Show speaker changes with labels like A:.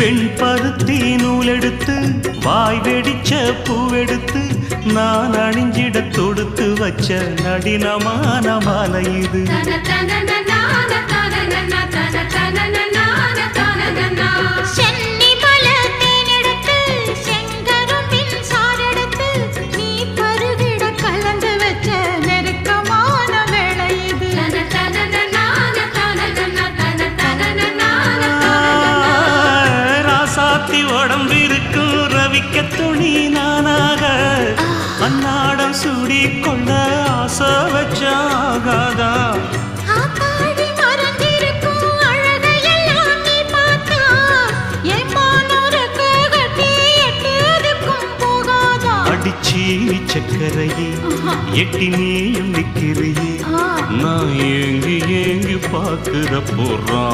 A: வெண்பருத்தி நூலெடுத்து வாய் வெடிச்ச பூவெடுத்து நான் அணிஞ்சிட தொடுத்து வச்ச நடினமான மாலை இது. உடம்பிருக்கும் ரவிக்க துணி நானாக அன்னாடம் சூடி கொண்ட ஆசை வச்சாகாதா. அடிச்சி சக்கரையே எட்டி நீயும் நிக்கிறையே நான் ஏங்கி ஏங்கி பார்க்கிற போறான்.